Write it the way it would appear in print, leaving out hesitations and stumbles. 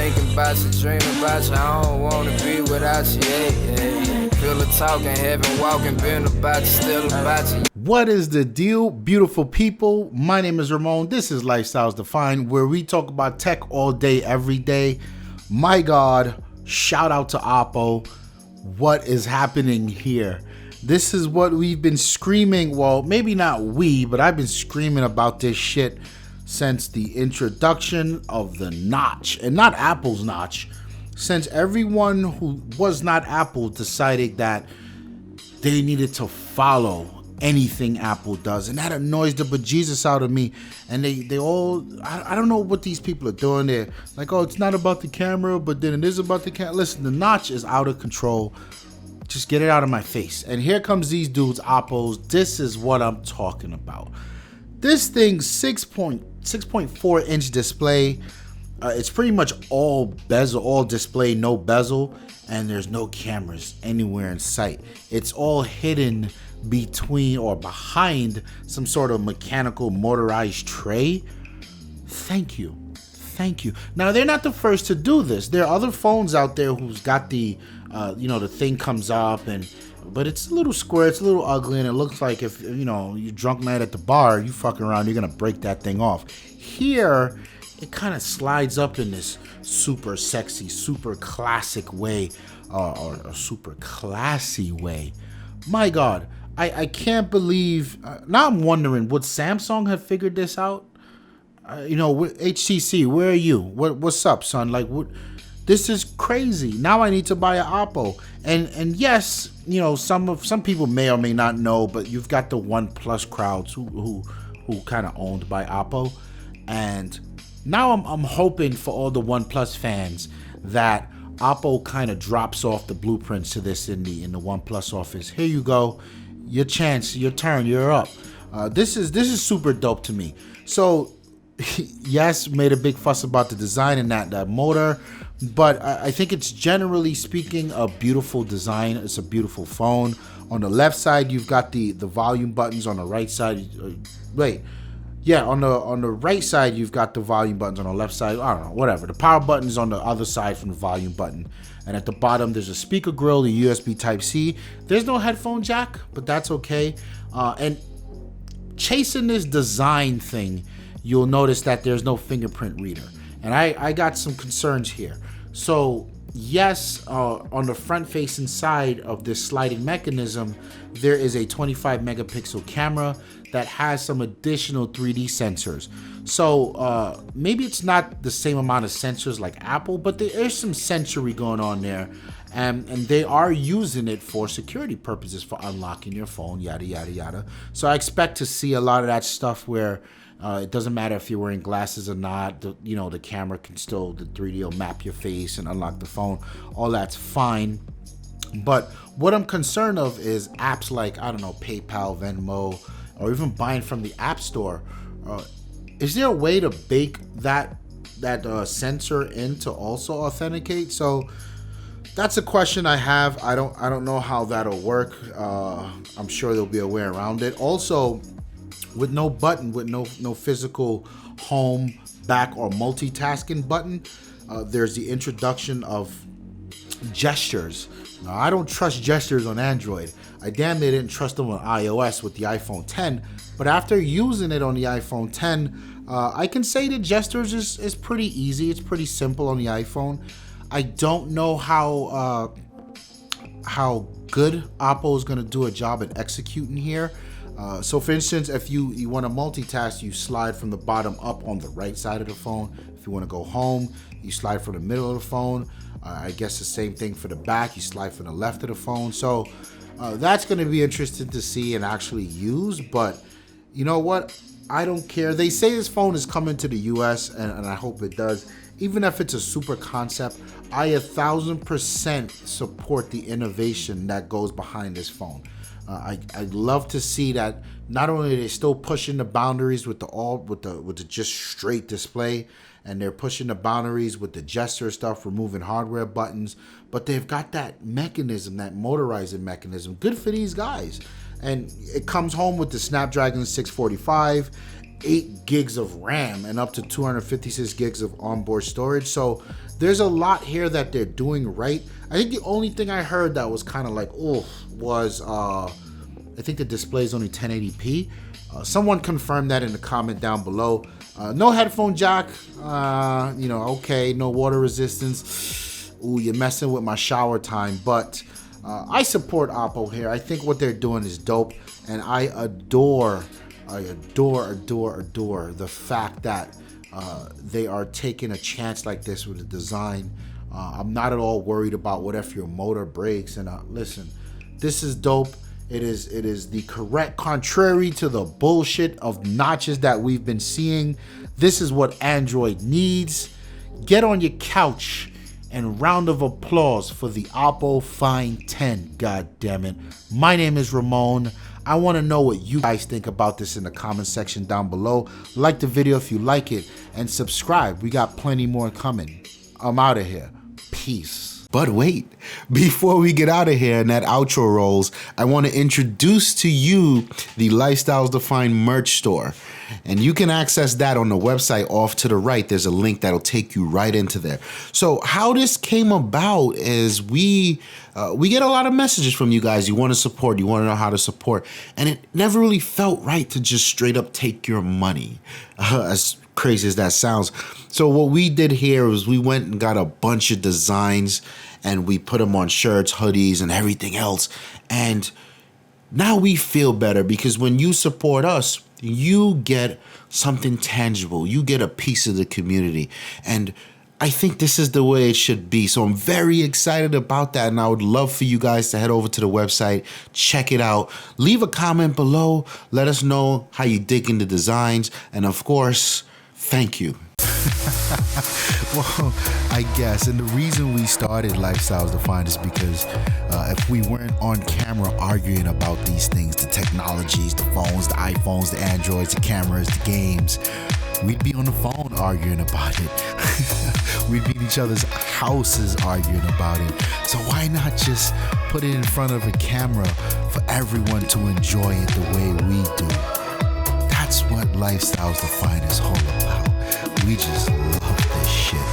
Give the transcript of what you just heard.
thinking about you, dreaming about you. I don't wanna be without you, yeah. Feel the talking, heaven walking, been about you, still about you. What is the deal, beautiful people? My name is Ramon. This is Lifestyles Defined, where we talk about tech all day, every day. My God, shout out to Oppo. What is happening here? This is what we've been screaming. Well, maybe not we, but I've been screaming about this shit since the introduction of the notch, and not Apple's notch, since everyone who was not Apple decided that they needed to follow anything Apple does, and that annoys the bejesus out of me. And they all, I don't know what these people are doing. They're like, oh, it's not about the camera, but then it is about the camera. Listen, the notch is out of control. Just get it out of my face. And here comes these dudes, Oppos. This is what I'm talking about. This thing's 6.4 inch display. It's pretty much all bezel, all display, no bezel, and there's no cameras anywhere in sight. It's all hidden between or behind some sort of mechanical motorized tray. Thank you. Now, they're not the first to do this. There are other phones out there who's got the, the thing comes up, but it's a little square, it's a little ugly, and it looks like if, you're drunk night at the bar, you fucking around, you're going to break that thing off. Here, it kind of slides up in this super sexy, super classic way, or a super classy way. My God, I can't believe, now I'm wondering, would Samsung have figured this out? HTC, where are you? What's up, son? Like, what? This is crazy. Now I need to buy an Oppo. And yes, some people may or may not know, but you've got the OnePlus crowds who kind of owned by Oppo. And now I'm hoping for all the OnePlus fans that Oppo kind of drops off the blueprints to this in the OnePlus office. Here you go. Your chance, your turn, you're up. This is super dope to me. So yes, made a big fuss about the design and that motor, but I think it's generally speaking a beautiful design. It's a beautiful phone. On the left side, you've got the volume buttons. On the right side, on the right side, you've got the volume buttons. On the left side, I don't know, whatever. The power button is on the other side from the volume button. And at the bottom, there's a speaker grill, the USB Type-C. There's no headphone jack, but that's okay. And chasing this design thing, you'll notice that there's no fingerprint reader. And I got some concerns here. So yes, on the front facing side of this sliding mechanism, there is a 25 megapixel camera that has some additional 3D sensors. So maybe it's not the same amount of sensors like Apple, but there is some sensory going on there. And they are using it for security purposes, for unlocking your phone, yada, yada, yada. So I expect to see a lot of that stuff where it doesn't matter if you're wearing glasses or not. The camera can still, the 3D will map your face and unlock the phone. All that's fine. But what I'm concerned of is apps like, I don't know, PayPal, Venmo, or even buying from the App Store. Is there a way to bake that sensor in to also authenticate? So that's a question I have. I don't know how that'll work. I'm sure there'll be a way around it. Also, with no button, with no physical home, back, or multitasking button, there's the introduction of gestures. Now, I don't trust gestures on Android. I damn near didn't trust them on iOS with the iPhone 10, but after using it on the iPhone 10, I can say that gestures is pretty easy. It's pretty simple on the iPhone. I don't know how good Oppo is going to do a job at executing here. So for instance, if you want to multitask, you slide from the bottom up on the right side of the phone. If you want to go home, you slide from the middle of the phone. I guess the same thing for the back. You slide from the left of the phone. So that's going to be interesting to see and actually use. But you know what? I don't care. They say this phone is coming to the US, and I hope it does. Even if it's a super concept, I 1,000% support the innovation that goes behind this phone. I'd love to see that not only are they still pushing the boundaries with the just straight display, and they're pushing the boundaries with the gesture stuff, removing hardware buttons, but they've got that mechanism, that motorizing mechanism. Good for these guys. And it comes home with the Snapdragon 645. 8 gigs of RAM and up to 256 gigs of onboard storage. So there's a lot here that they're doing right. I think the only thing I heard that was kind of like, oh, was I think the display is only 1080p. Someone confirmed that in the comment down below. No headphone jack, okay, no water resistance. Ooh, you're messing with my shower time, but I support Oppo here. I think what they're doing is dope, and I adore the fact that they are taking a chance like this with the design. I'm not at all worried about what if your motor breaks. And listen, this is dope. It is the correct contrary to the bullshit of notches that we've been seeing. This is what Android needs. Get on your couch and round of applause for the Oppo Find 10. God damn it. My name is Ramon. I want to know what you guys think about this in the comment section down below. Like the video if you like it, and subscribe. We got plenty more coming. I'm out of here. Peace. But wait, before we get out of here and that outro rolls, I want to introduce to you the Lifestyles Defined merch store. And you can access that on the website off to the right. There's a link that'll take you right into there. So how this came about is we get a lot of messages from you guys. You want to support, you want to know how to support. And it never really felt right to just straight up take your money, as crazy as that sounds. So what we did here was we went and got a bunch of designs and we put them on shirts, hoodies, and everything else. And now we feel better because when you support us, you get something tangible. You get a piece of the community. And I think this is the way it should be. So I'm very excited about that. And I would love for you guys to head over to the website, check it out, leave a comment below. Let us know how you dig into designs. And of course, thank you. Well, I guess. And the reason we started Lifestyles Defined is because if we weren't on camera arguing about these things, the technologies, the phones, the iPhones, the Androids, the cameras, the games, we'd be on the phone arguing about it. We'd be in each other's houses arguing about it. So why not just put it in front of a camera for everyone to enjoy it the way we do? That's what Lifestyles Defined is all about. We just love this shit.